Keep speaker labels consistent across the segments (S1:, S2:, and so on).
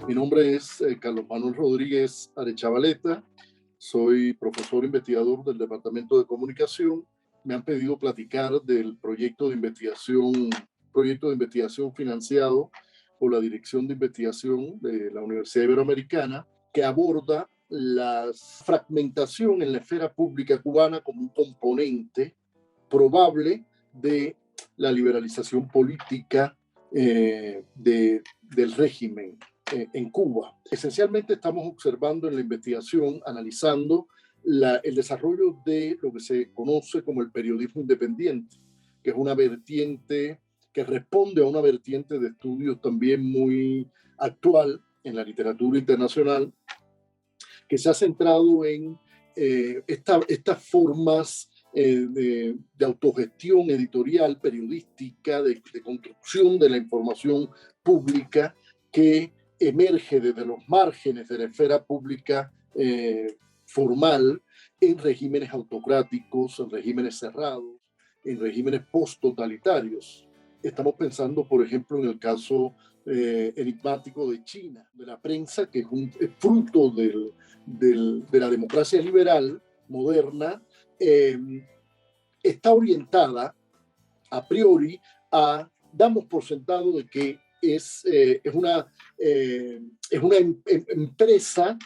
S1: Mi nombre es Carlos Manuel Rodríguez Arechavaleta, soy profesor investigador del Departamento de Comunicación. Me han pedido platicar del proyecto de investigación financiado por la Dirección de Investigación de la Universidad Iberoamericana, que aborda la fragmentación en la esfera pública cubana como un componente probable de la liberalización política del régimen en Cuba. Esencialmente estamos observando en la investigación, analizando el desarrollo de lo que se conoce como el periodismo independiente, que es una vertiente que responde a una vertiente de estudios también muy actual en la literatura internacional, que se ha centrado en estas formas de autogestión editorial, periodística, de construcción de la información pública que emerge desde los márgenes de la esfera pública formal en regímenes autocráticos, en regímenes cerrados, en regímenes post-totalitarios. Estamos pensando, por ejemplo, en el caso enigmático de China, de la prensa, que es fruto de la democracia liberal moderna, está orientada a priori damos por sentado de que es una empresa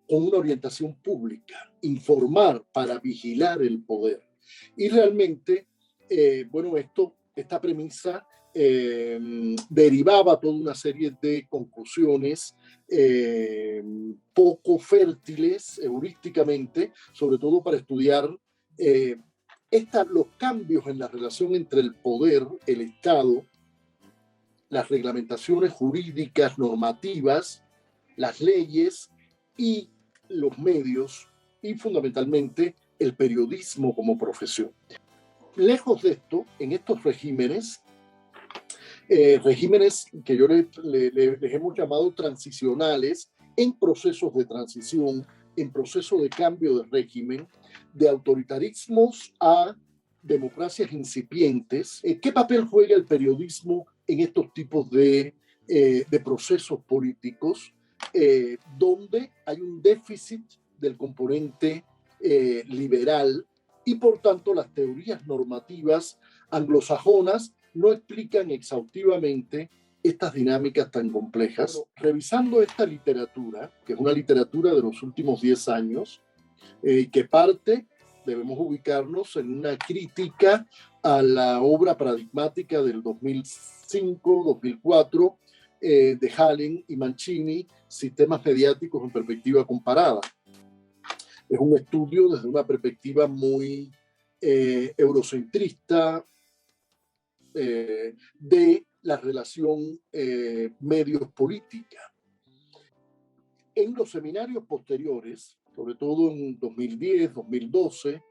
S1: con una orientación pública, informar para vigilar el poder. Y realmente, esta premisa derivaba toda una serie de conclusiones poco fértiles heurísticamente, sobre todo para estudiar los cambios en la relación entre el poder, el Estado, las reglamentaciones jurídicas, normativas, las leyes y los medios, y fundamentalmente el periodismo como profesión. Lejos de esto, en estos regímenes que yo les hemos llamado transicionales, en procesos de transición, en procesos de cambio de régimen, de autoritarismos a democracias incipientes. ¿Qué papel juega el periodismo en estos tipos de procesos políticos donde hay un déficit del componente liberal y por tanto las teorías normativas anglosajonas no explican exhaustivamente estas dinámicas tan complejas? Bueno, revisando esta literatura, que es una literatura de los últimos 10 años, que debemos ubicarnos en una crítica a la obra paradigmática del 2005-2004 de Hallen y Mancini, Sistemas mediáticos en perspectiva comparada. Es un estudio desde una perspectiva muy eurocentrista de la relación medios-política. En los seminarios posteriores, sobre todo en 2010, 2012,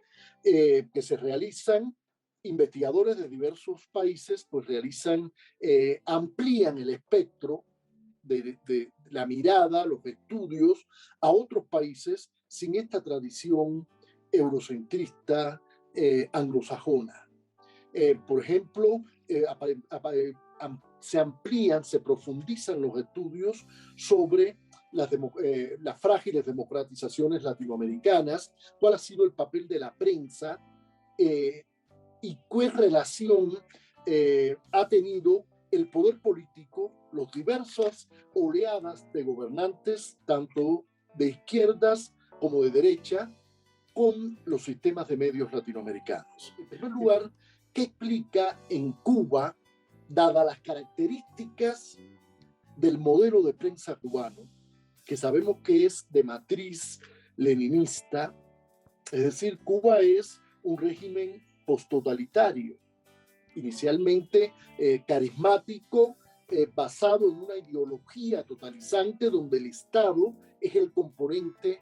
S1: que se realizan, investigadores de diversos países pues amplían el espectro de la mirada, los estudios a otros países sin esta tradición eurocentrista anglosajona. Por ejemplo, se amplían, se profundizan los estudios sobre las frágiles democratizaciones latinoamericanas, cuál ha sido el papel de la prensa y qué relación ha tenido el poder político, las diversas oleadas de gobernantes, tanto de izquierdas como de derecha, con los sistemas de medios latinoamericanos. En primer lugar, ¿qué explica en Cuba, dadas las características del modelo de prensa cubano, que sabemos que es de matriz leninista? Es decir, Cuba es un régimen posttotalitario, inicialmente carismático, basado en una ideología totalizante donde el Estado es el componente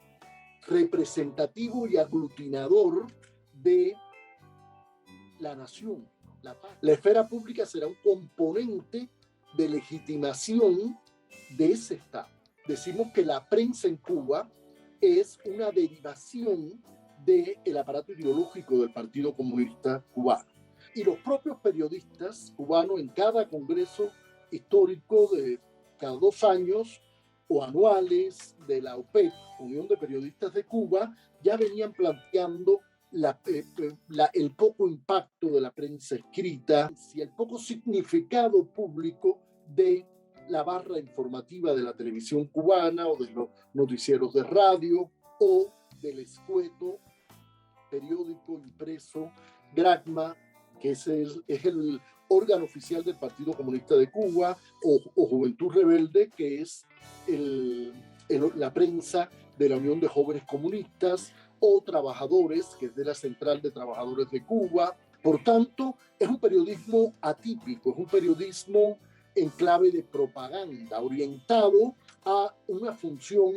S1: representativo y aglutinador de la nación. La esfera pública será un componente de legitimación de ese Estado. Decimos que la prensa en Cuba es una derivación del aparato ideológico del Partido Comunista Cubano. Y los propios periodistas cubanos en cada congreso histórico de cada 2 años o anuales de la OPEC, Unión de Periodistas de Cuba, ya venían planteando el poco impacto de la prensa escrita y el poco significado público de la barra informativa de la televisión cubana o de los noticieros de radio o del escueto periódico impreso Granma, que es el órgano oficial del Partido Comunista de Cuba, o Juventud Rebelde, que es la prensa de la Unión de Jóvenes Comunistas, o Trabajadores, que es de la Central de Trabajadores de Cuba. Por tanto, es un periodismo atípico, es un periodismo en clave de propaganda, orientado a una función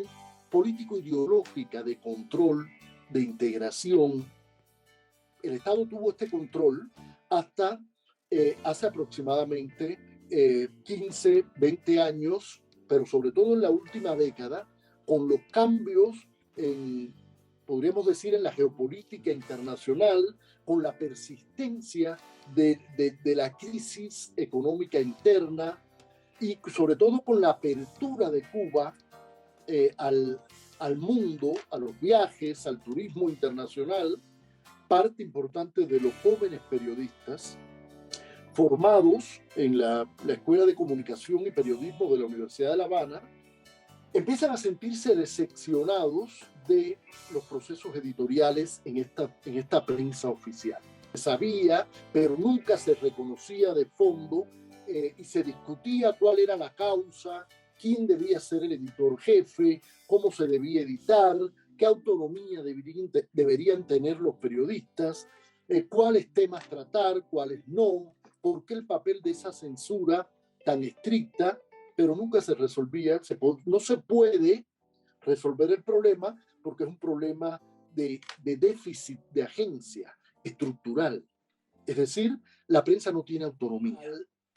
S1: político-ideológica de control, de integración. El Estado tuvo este control hasta hace aproximadamente 15, 20 años, pero sobre todo en la última década, con los cambios podríamos decir, en la geopolítica internacional, con la persistencia de la crisis económica interna y sobre todo con la apertura de Cuba al mundo, a los viajes, al turismo internacional. Parte importante de los jóvenes periodistas formados en la Escuela de Comunicación y Periodismo de la Universidad de La Habana empiezan a sentirse decepcionados de los procesos editoriales en esta prensa oficial. Se sabía, pero nunca se reconocía de fondo y se discutía cuál era la causa, quién debía ser el editor jefe, cómo se debía editar, qué autonomía deberían tener los periodistas, cuáles temas tratar, cuáles no, por qué el papel de esa censura tan estricta, pero nunca se resolvía. No se puede resolver el problema porque es un problema de déficit de agencia estructural. Es decir, la prensa no tiene autonomía.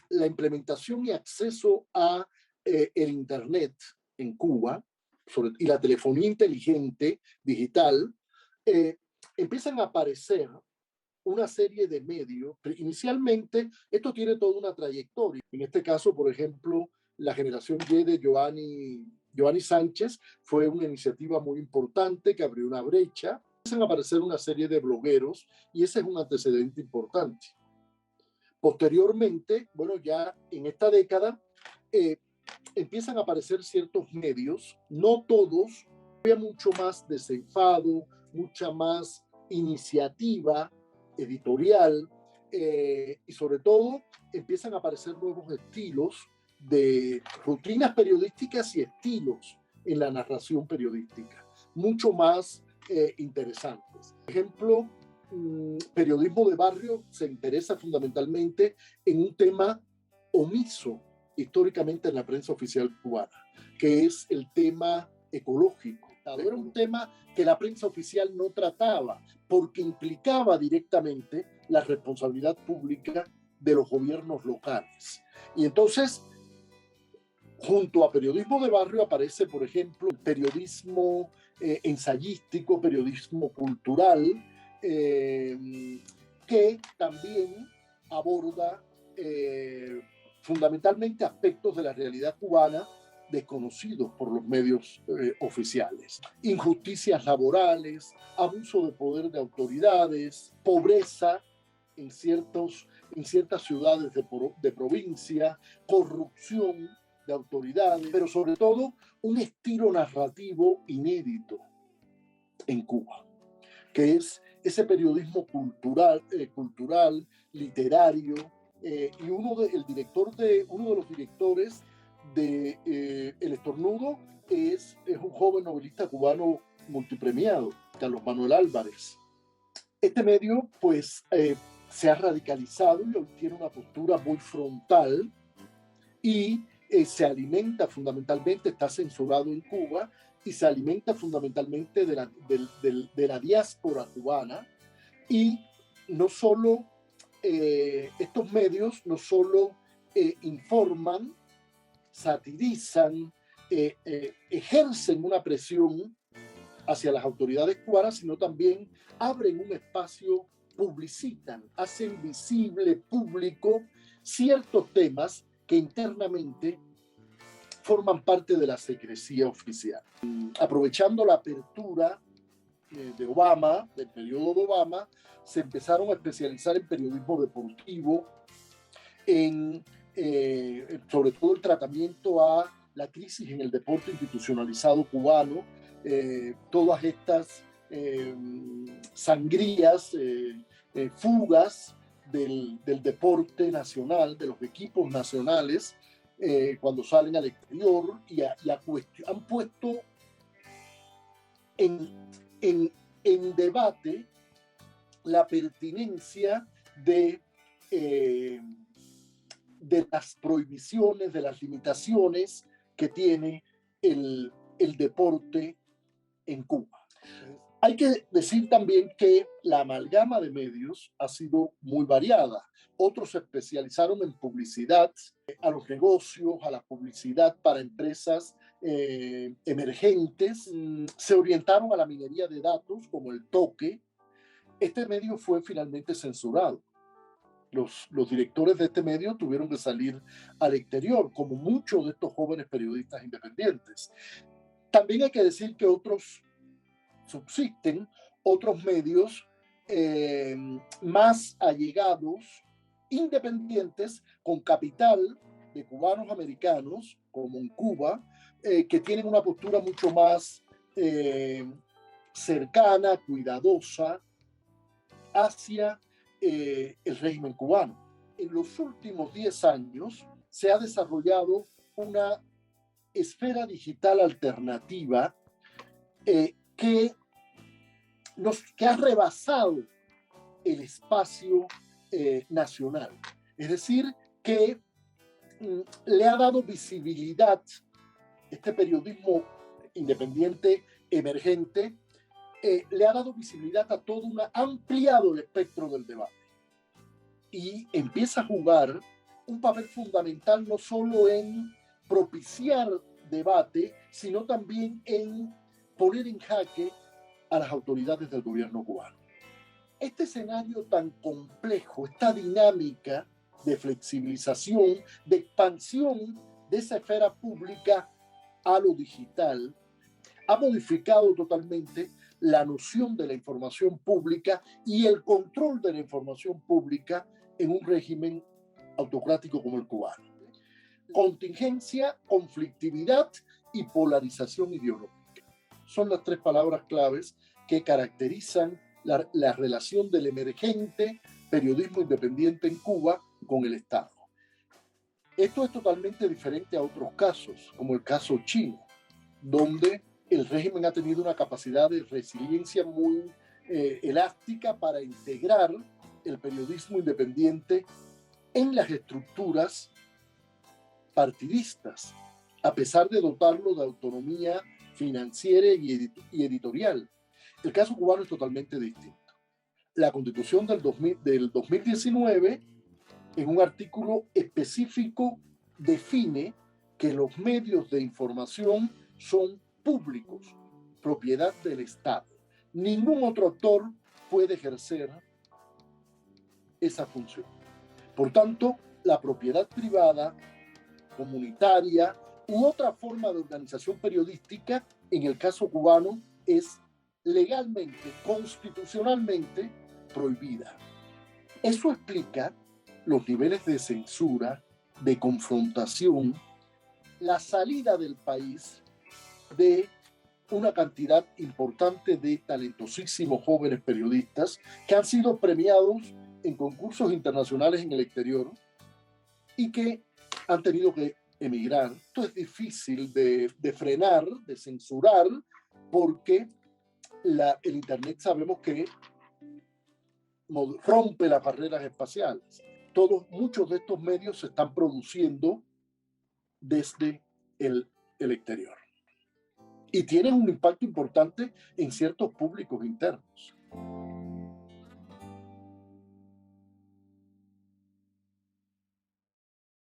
S1: La implementación y acceso a el Internet en Cuba y la telefonía inteligente digital, empiezan a aparecer una serie de medios. Inicialmente, esto tiene toda una trayectoria. En este caso, por ejemplo, la generación Y de Giovanni Sánchez fue una iniciativa muy importante que abrió una brecha. Empiezan a aparecer una serie de blogueros y ese es un antecedente importante. Posteriormente, bueno, ya en esta década, empiezan a aparecer ciertos medios, no todos, había mucho más desenfado, mucha más iniciativa editorial y sobre todo empiezan a aparecer nuevos estilos de rutinas periodísticas y estilos en la narración periodística, mucho más interesantes. Por ejemplo, periodismo de barrio se interesa fundamentalmente en un tema omiso históricamente en la prensa oficial cubana, que es el tema ecológico. Era un tema que la prensa oficial no trataba porque implicaba directamente la responsabilidad pública de los gobiernos locales. Y entonces, junto a periodismo de barrio aparece, por ejemplo, periodismo ensayístico, periodismo cultural, que también aborda fundamentalmente aspectos de la realidad cubana desconocidos por los medios oficiales. Injusticias laborales, abuso de poder de autoridades, pobreza en ciertas ciudades de provincia, corrupción de autoridades, pero sobre todo un estilo narrativo inédito en Cuba, que es ese periodismo cultural, literario, y uno de los directores de El Estornudo es un joven novelista cubano multipremiado, Carlos Manuel Álvarez. Este medio pues se ha radicalizado y tiene una postura muy frontal y se alimenta fundamentalmente, está censurado en Cuba y se alimenta fundamentalmente de la diáspora cubana. Y no solo estos medios no solo informan, satirizan, ejercen una presión hacia las autoridades cubanas, sino también abren un espacio, publicitan, hacen visible, público, ciertos temas que internamente forman parte de la secrecía oficial. Aprovechando la apertura de Obama, del periodo de Obama, se empezaron a especializar en periodismo deportivo, sobre todo el tratamiento a la crisis en el deporte institucionalizado cubano, todas estas sangrías, fugas del deporte nacional, de los equipos nacionales, cuando salen al exterior han puesto en debate la pertinencia de las prohibiciones, de las limitaciones que tiene el deporte en Cuba. Hay que decir también que la amalgama de medios ha sido muy variada. Otros se especializaron en publicidad, a los negocios, a la publicidad para empresas emergentes. Se orientaron a la minería de datos, como el toque. Este medio fue finalmente censurado. Los directores de este medio tuvieron que salir al exterior, como muchos de estos jóvenes periodistas independientes. También hay que decir que subsisten otros medios más allegados, independientes, con capital de cubanos americanos, como en Cuba, que tienen una postura mucho más cercana, cuidadosa, hacia el régimen cubano. En los últimos 10 años se ha desarrollado una esfera digital alternativa que ha rebasado el espacio nacional. Es decir, que le ha dado visibilidad, este periodismo independiente emergente, le ha dado visibilidad a todo, ha ampliado el espectro del debate y empieza a jugar un papel fundamental no solo en propiciar debate, sino también en poner en jaque a las autoridades del gobierno cubano. Este escenario tan complejo, esta dinámica de flexibilización, de expansión de esa esfera pública a lo digital, ha modificado totalmente la noción de la información pública y el control de la información pública en un régimen autocrático como el cubano. Contingencia, conflictividad y polarización ideológica. Son las tres palabras claves que caracterizan la relación del emergente periodismo independiente en Cuba con el Estado. Esto es totalmente diferente a otros casos, como el caso chino, donde el régimen ha tenido una capacidad de resiliencia muy elástica para integrar el periodismo independiente en las estructuras partidistas, a pesar de dotarlo de autonomía financiera y editorial. El caso cubano es totalmente distinto. La Constitución del 2019, en un artículo específico, define que los medios de información son públicos, propiedad del Estado. Ningún otro actor puede ejercer esa función. Por tanto, la propiedad privada, comunitaria u otra forma de organización periodística, en el caso cubano, es legalmente, constitucionalmente prohibida. Eso explica los niveles de censura, de confrontación, la salida del país de una cantidad importante de talentosísimos jóvenes periodistas que han sido premiados en concursos internacionales en el exterior y que han tenido que emigrar. Esto es difícil de frenar, de censurar, porque el Internet sabemos que rompe las barreras espaciales. Muchos de estos medios se están produciendo desde el exterior y tienen un impacto importante en ciertos públicos internos.